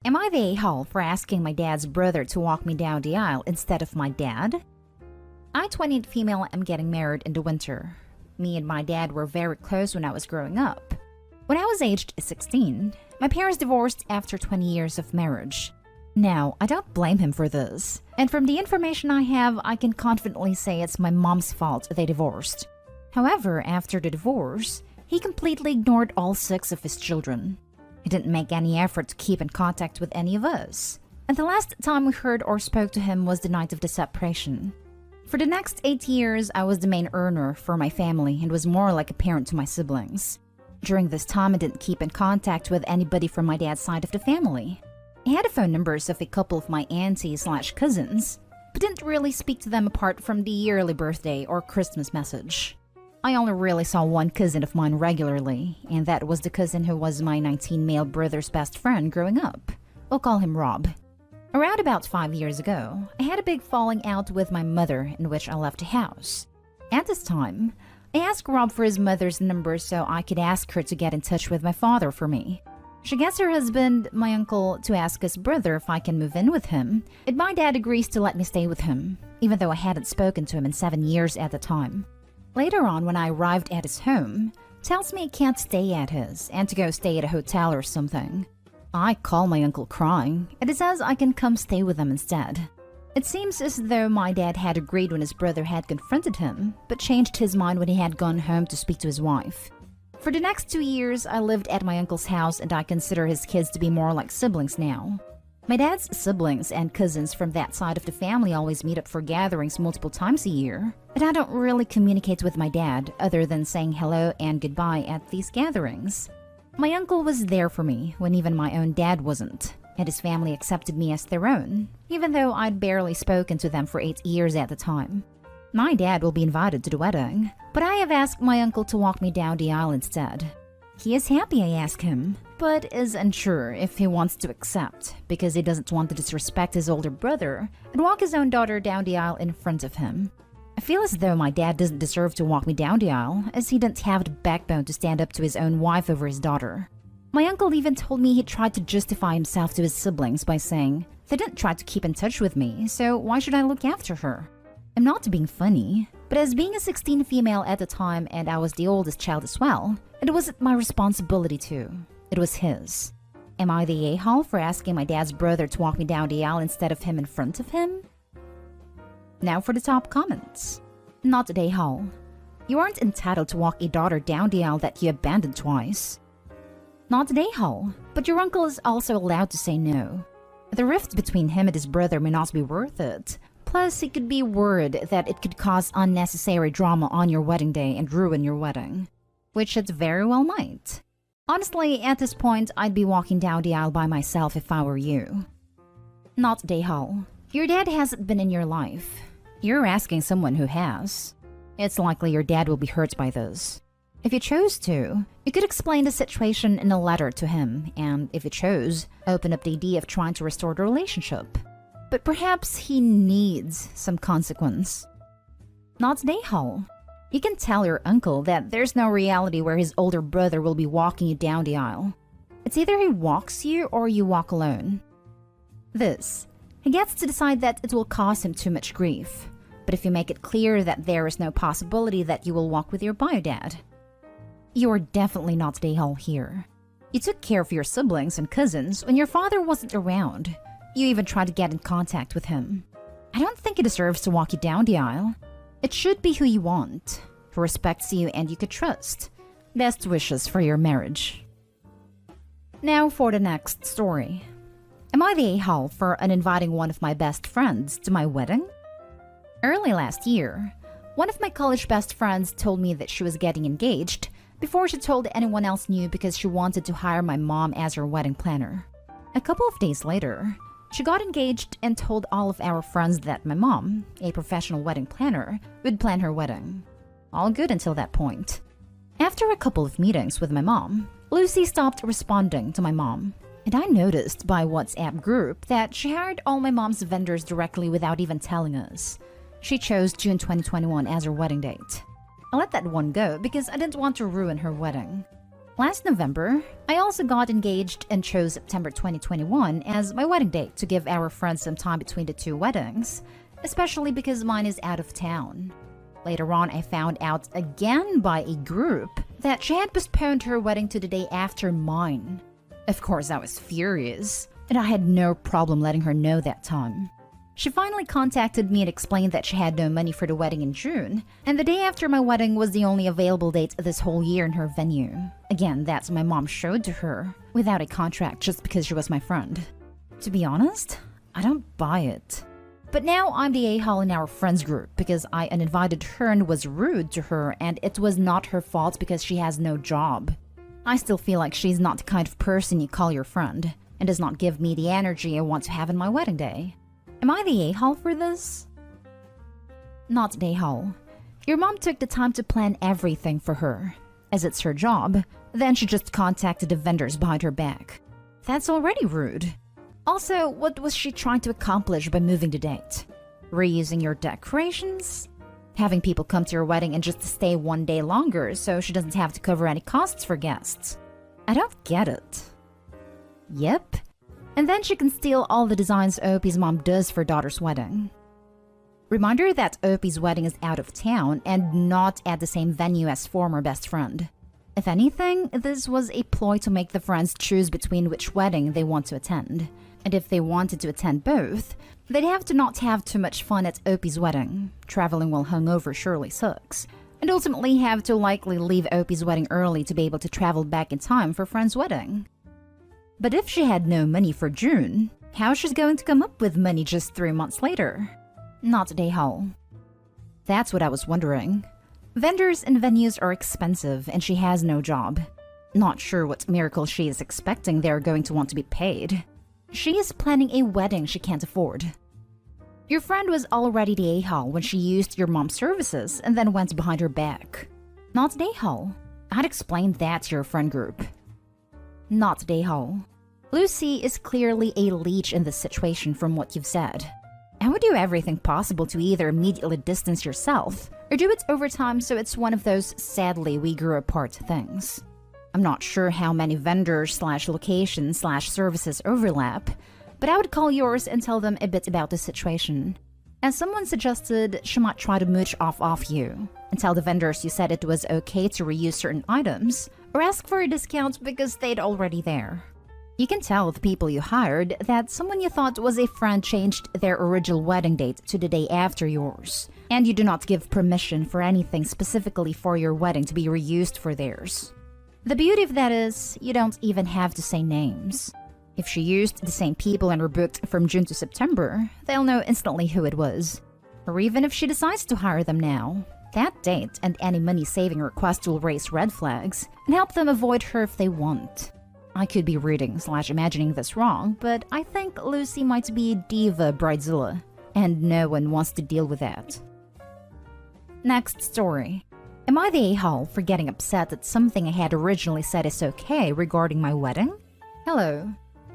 Am I the a-hole for asking my dad's brother to walk me down the aisle instead of my dad? I, 28 female, am getting married in the winter. Me and my dad were very close when I was growing up. When I was aged 16, my parents divorced after 20 years of marriage. Now, I don't blame him for this, and from the information I have, I can confidently say it's my mom's fault they divorced. However, after the divorce, he completely ignored all 6 of his children. He didn't make any effort to keep in contact with any of us, and the last time we heard or spoke to him was the night of the separation. For the next 8 years, I was the main earner for my family and was more like a parent to my siblings. During this time, I didn't keep in contact with anybody from my dad's side of the family. I had the phone numbers of a couple of my aunties/cousins, but didn't really speak to them apart from the yearly birthday or Christmas message. I only really saw one cousin of mine regularly, and that was the cousin who was my 19 male brother's best friend growing up. We'll call him Rob. Around about 5 years ago, I had a big falling out with my mother in which I left the house. At this time, I asked Rob for his mother's number so I could ask her to get in touch with my father for me. She gets her husband, my uncle, to ask his brother if I can move in with him, and my dad agrees to let me stay with him, even though I hadn't spoken to him in 7 years at the time. Later on, when I arrived at his home, tells me I can't stay at his and to go stay at a hotel or something. I call my uncle crying, and he says I can come stay with them instead. It seems as though my dad had agreed when his brother had confronted him, but changed his mind when he had gone home to speak to his wife. For the next 2 years, I lived at my uncle's house, and I consider his kids to be more like siblings now. My dad's siblings and cousins from that side of the family always meet up for gatherings multiple times a year, but I don't really communicate with my dad other than saying hello and goodbye at these gatherings. My uncle was there for me when even my own dad wasn't, and his family accepted me as their own, even though I'd barely spoken to them for 8 years at the time. My dad will be invited to the wedding, but I have asked my uncle to walk me down the aisle instead. He is happy I ask him, but is unsure if he wants to accept because he doesn't want to disrespect his older brother and walk his own daughter down the aisle in front of him. I feel as though my dad doesn't deserve to walk me down the aisle, as he didn't have the backbone to stand up to his own wife over his daughter. My uncle even told me he tried to justify himself to his siblings by saying, "They didn't try to keep in touch with me, so why should I look after her?" I'm not being funny, but as being a 16 female at the time and I was the oldest child as well, it wasn't my responsibility to. It was his. Am I the a-hole for asking my dad's brother to walk me down the aisle instead of him in front of him? Now for the top comments. Not the a-hole. You aren't entitled to walk a daughter down the aisle that you abandoned twice. Not the a-hole, but your uncle is also allowed to say no. The rift between him and his brother may not be worth it. Plus, he could be worried that it could cause unnecessary drama on your wedding day and ruin your wedding. Which it very well might. Honestly, at this point, I'd be walking down the aisle by myself if I were you. Not the a-hole. Your dad hasn't been in your life. You're asking someone who has. It's likely your dad will be hurt by this. If you chose to, you could explain the situation in a letter to him, and if you chose, open up the idea of trying to restore the relationship. But perhaps he needs some consequence. Not the a-hole. You can tell your uncle that there's no reality where his older brother will be walking you down the aisle. It's either he walks you or you walk alone. He gets to decide that it will cause him too much grief. But if you make it clear that there is no possibility that you will walk with your bio dad, you're definitely not the a-hole here. You took care of your siblings and cousins when your father wasn't around. You even tried to get in contact with him. I don't think he deserves to walk you down the aisle. It should be who you want, who respects you and you could trust. Best wishes for your marriage. Now for the next story. Am I the a-hole for uninviting one of my best friends to my wedding? Early last year, one of my college best friends told me that she was getting engaged before she told anyone else knew because she wanted to hire my mom as her wedding planner. A couple of days later, she got engaged and told all of our friends that my mom, a professional wedding planner, would plan her wedding. All good until that point. After a couple of meetings with my mom, Lucy stopped responding to my mom, and I noticed by WhatsApp group that she hired all my mom's vendors directly without even telling us. She chose June 2021 as her wedding date. I let that one go because I didn't want to ruin her wedding. Last November, I also got engaged and chose September 2021 as my wedding date to give our friends some time between the two weddings, especially because mine is out of town. Later on, I found out again by a group that she had postponed her wedding to the day after mine. Of course, I was furious, and I had no problem letting her know that time. She finally contacted me and explained that she had no money for the wedding in June, and the day after my wedding was the only available date this whole year in her venue. Again, that's what my mom showed to her, without a contract just because she was my friend. To be honest, I don't buy it. But now I'm the a-hole in our friends group because I uninvited her and was rude to her, and it was not her fault because she has no job. I still feel like she's not the kind of person you call your friend, and does not give me the energy I want to have on my wedding day. Am I the a-hole for this? Not the a-hole. Your mom took the time to plan everything for her. As it's her job, then she just contacted the vendors behind her back. That's already rude. Also, what was she trying to accomplish by moving the date? Reusing your decorations? Having people come to your wedding and just stay one day longer so she doesn't have to cover any costs for guests? I don't get it. Yep. And then she can steal all the designs Opie's mom does for daughter's wedding. Reminder that Opie's wedding is out of town and not at the same venue as former best friend. If anything, this was a ploy to make the friends choose between which wedding they want to attend. And if they wanted to attend both, they'd have to not have too much fun at Opie's wedding. Traveling while hungover surely sucks. And ultimately have to likely leave Opie's wedding early to be able to travel back in time for friend's wedding. But if she had no money for June, how she's going to come up with money just 3 months later? Not a hole. That's what I was wondering. Vendors and venues are expensive and she has no job. Not sure what miracle she is expecting they're going to want to be paid. She is planning a wedding she can't afford. Your friend was already the a-hole when she used your mom's services and then went behind her back. Not the a-hole. I'd explain that to your friend group. Not the a-hole. Lucy is clearly a leech in this situation from what you've said. I would do everything possible to either immediately distance yourself or do it over time so it's one of those sadly we grew apart things. I'm not sure how many vendors/locations/services overlap, but I would call yours and tell them a bit about the situation. As someone suggested, she might try to mooch off you and tell the vendors you said it was okay to reuse certain items or ask for a discount because they'd already there. You can tell the people you hired that someone you thought was a friend changed their original wedding date to the day after yours, and you do not give permission for anything specifically for your wedding to be reused for theirs. The beauty of that is, you don't even have to say names. If she used the same people and were booked from June to September, they'll know instantly who it was. Or even if she decides to hire them now, that date and any money-saving request will raise red flags and help them avoid her if they want. I could be reading/imagining this wrong, but I think Lucy might be diva bridezilla, and no one wants to deal with that. Next story. Am I the a-hole for getting upset at something I had originally said is okay regarding my wedding? Hello.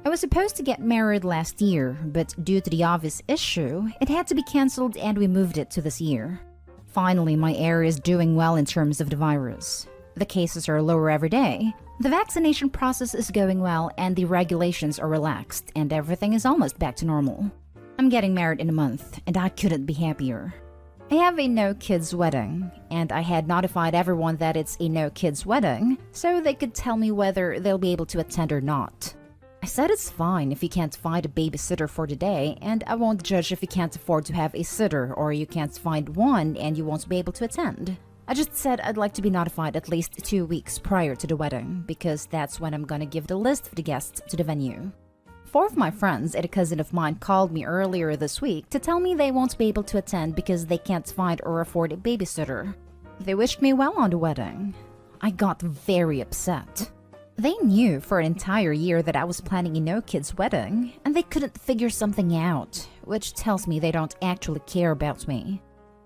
I was supposed to get married last year, but due to the obvious issue, it had to be cancelled and we moved it to this year. Finally, my area is doing well in terms of the virus. The cases are lower every day, the vaccination process is going well, and the regulations are relaxed, and everything is almost back to normal. I'm getting married in a month, and I couldn't be happier. I have a no-kids wedding, and I had notified everyone that it's a no-kids wedding, so they could tell me whether they'll be able to attend or not. I said it's fine if you can't find a babysitter for the day, and I won't judge if you can't afford to have a sitter or you can't find one and you won't be able to attend. I just said I'd like to be notified at least 2 weeks prior to the wedding, because that's when I'm gonna give the list of the guests to the venue. 4 of my friends and a cousin of mine called me earlier this week to tell me they won't be able to attend because they can't find or afford a babysitter. They wished me well on the wedding. I got very upset. They knew for an entire year that I was planning a no-kids wedding, and they couldn't figure something out, which tells me they don't actually care about me.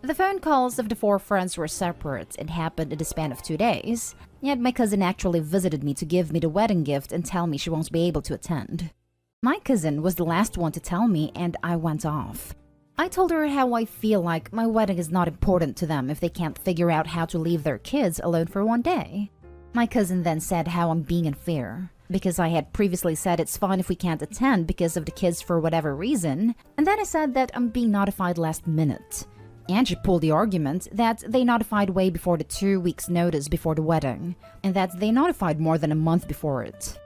The phone calls of the 4 friends were separate and happened in the span of 2 days, yet my cousin actually visited me to give me the wedding gift and tell me she won't be able to attend. My cousin was the last one to tell me, and I went off. I told her how I feel like my wedding is not important to them if they can't figure out how to leave their kids alone for 1 day. My cousin then said how I'm being unfair, because I had previously said it's fine if we can't attend because of the kids for whatever reason, and then I said that I'm being notified last minute. And she pulled the argument that they notified way before the 2 weeks notice before the wedding, and that they notified more than a month before it.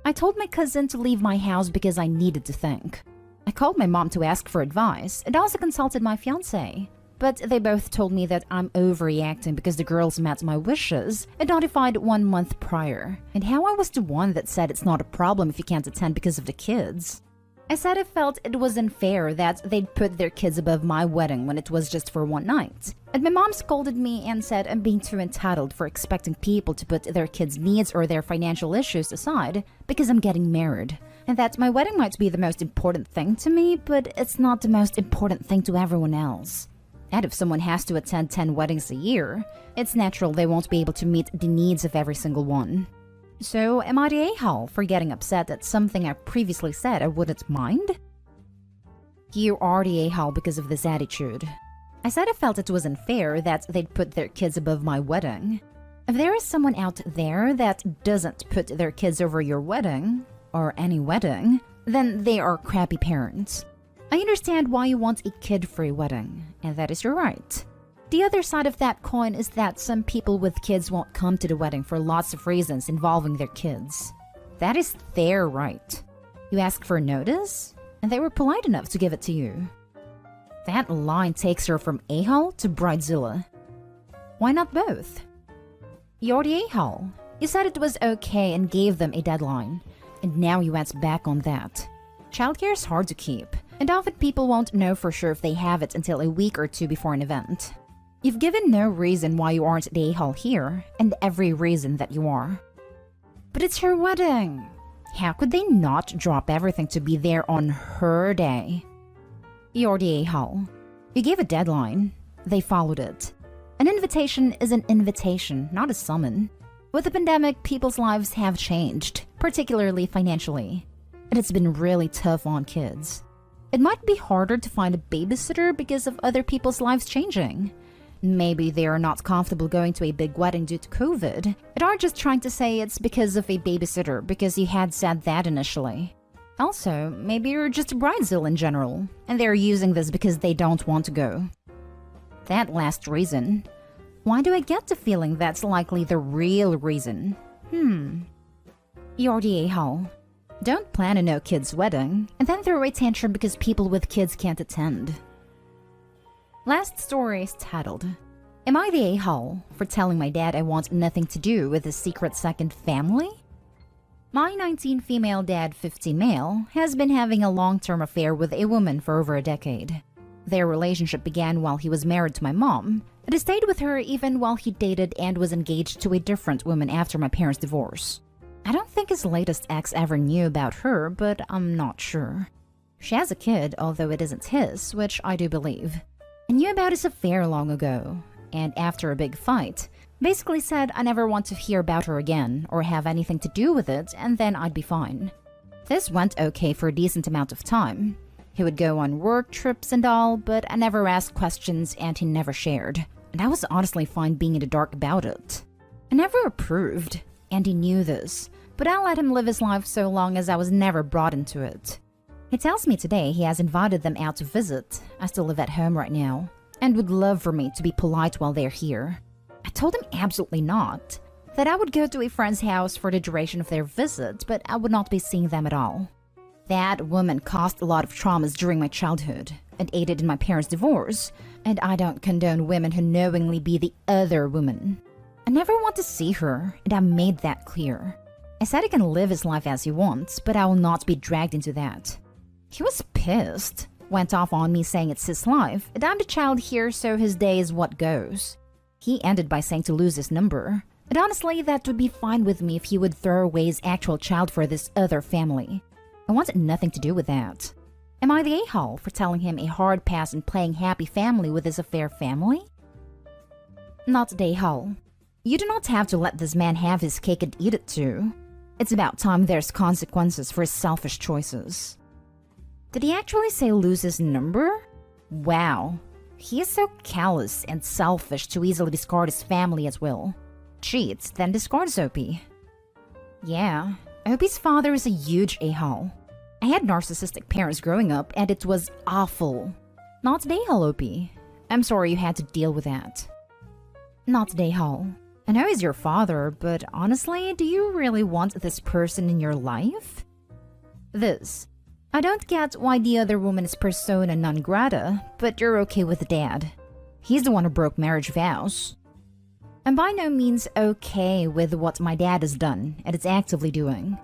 I told my cousin to leave my house because I needed to think. I called my mom to ask for advice and also consulted my fiancé. But they both told me that I'm overreacting because the girls met my wishes and notified 1 month prior, and how I was the one that said it's not a problem if you can't attend because of the kids. I said I felt it was unfair that they'd put their kids above my wedding when it was just for one night. And my mom scolded me and said I'm being too entitled for expecting people to put their kids' needs or their financial issues aside because I'm getting married. And that my wedding might be the most important thing to me, but it's not the most important thing to everyone else. And if someone has to attend 10 weddings a year, it's natural they won't be able to meet the needs of every single one. So, am I the a-hole for getting upset at something I previously said I wouldn't mind? You are the a-hole because of this attitude. I said I felt it was unfair that they'd put their kids above my wedding. If there is someone out there that doesn't put their kids over your wedding, or any wedding, then they are crappy parents. I understand why you want a kid-free wedding, and that is your right. The other side of that coin is that some people with kids won't come to the wedding for lots of reasons involving their kids. That is their right. You asked for a notice, and they were polite enough to give it to you. That line takes her from a-hole to bridezilla. Why not both? You're the a-hole. You said it was okay and gave them a deadline, and now you went back on that. Childcare is hard to keep, and often people won't know for sure if they have it until a week or two before an event. You've given no reason why you aren't the a-hole here, and every reason that you are. But it's her wedding. How could they not drop everything to be there on her day? You're the a-hole. You gave a deadline. They followed it. An invitation is an invitation, not a summon. With the pandemic, people's lives have changed, particularly financially. And it's been really tough on kids. It might be harder to find a babysitter because of other people's lives changing. Maybe they are not comfortable going to a big wedding due to COVID, and are just trying to say it's because of a babysitter because you had said that initially. Also, maybe you're just a bridezilla in general, and they're using this because they don't want to go. That last reason. Why do I get the feeling that's likely the real reason? You're the a-hole. Don't plan a no-kids wedding, and then throw a tantrum because people with kids can't attend. Last story is titled, Am I the a-hole for telling my dad I want nothing to do with his secret second family? My 19 female dad, 50 male, has been having a long-term affair with a woman for over a decade. Their relationship began while he was married to my mom, but he stayed with her even while he dated and was engaged to a different woman after my parents' divorce. I don't think his latest ex ever knew about her, but I'm not sure. She has a kid, although it isn't his, which I do believe. I knew about his affair long ago, and after a big fight, basically said I never want to hear about her again or have anything to do with it, and then I'd be fine. This went okay for a decent amount of time. He would go on work trips and all, but I never asked questions and he never shared. And I was honestly fine being in the dark about it. I never approved, and he knew this, but I let him live his life so long as I was never brought into it. He tells me today he has invited them out to visit. I still live at home right now, and would love for me to be polite while they're here. I told him absolutely not, that I would go to a friend's house for the duration of their visit, but I would not be seeing them at all. That woman caused a lot of traumas during my childhood, and aided in my parents' divorce, and I don't condone women who knowingly be the other woman. I never want to see her, and I made that clear. I said he can live his life as he wants, but I will not be dragged into that. He was pissed, went off on me saying it's his life, and I'm the child here so his day is what goes. He ended by saying to lose his number, and honestly that would be fine with me if he would throw away his actual child for this other family. I wanted nothing to do with that. Am I the a-hole for telling him a hard pass and playing happy family with his affair family? Not the a-hole. You do not have to let this man have his cake and eat it too. It's about time there's consequences for his selfish choices. Did he actually say lose his number? Wow. He is so callous and selfish to easily discard his family as well. cheats, then discards Opie. Yeah, Opie's father is a huge a-hole. I had narcissistic parents growing up, and it was awful. Not the a-hole, Opie. I'm sorry you had to deal with that. Not the a-hole. I know he's your father, but honestly, do you really want this person in your life? This. I don't get why the other woman is persona non grata, but you're okay with the dad. He's the one who broke marriage vows. I'm by no means okay with what my dad has done and is actively doing.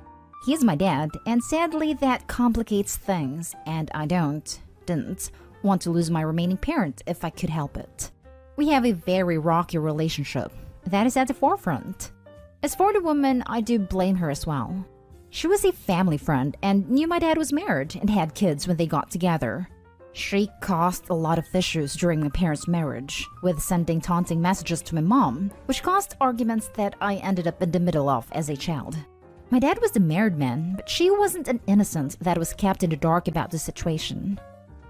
He is my dad, and sadly that complicates things, and I didn't want to lose my remaining parent if I could help it. We have a very rocky relationship. That is at the forefront. As for the woman, I do blame her as well. She was a family friend and knew my dad was married and had kids when they got together. She caused a lot of issues during my parents' marriage, with sending taunting messages to my mom, which caused arguments that I ended up in the middle of as a child. My dad was the married man, but she wasn't an innocent that was kept in the dark about the situation.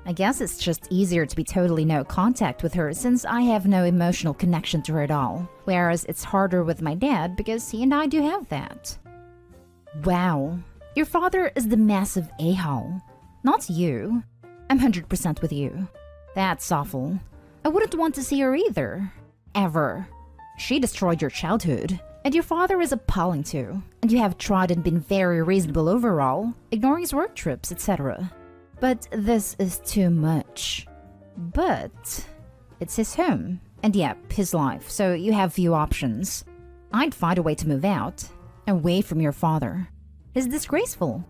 I guess it's just easier to be totally no contact with her since I have no emotional connection to her at all, whereas it's harder with my dad because he and I do have that. Wow, your father is the massive a-hole, not you. I'm 100% with you. That's awful. I wouldn't want to see her either. Ever. She destroyed your childhood, and your father is appalling too, and you have tried and been very reasonable overall, ignoring his work trips, etc. But this is too much. But it's his home, and yep, his life, so you have few options. I'd find a way to move out, away from your father. It's disgraceful.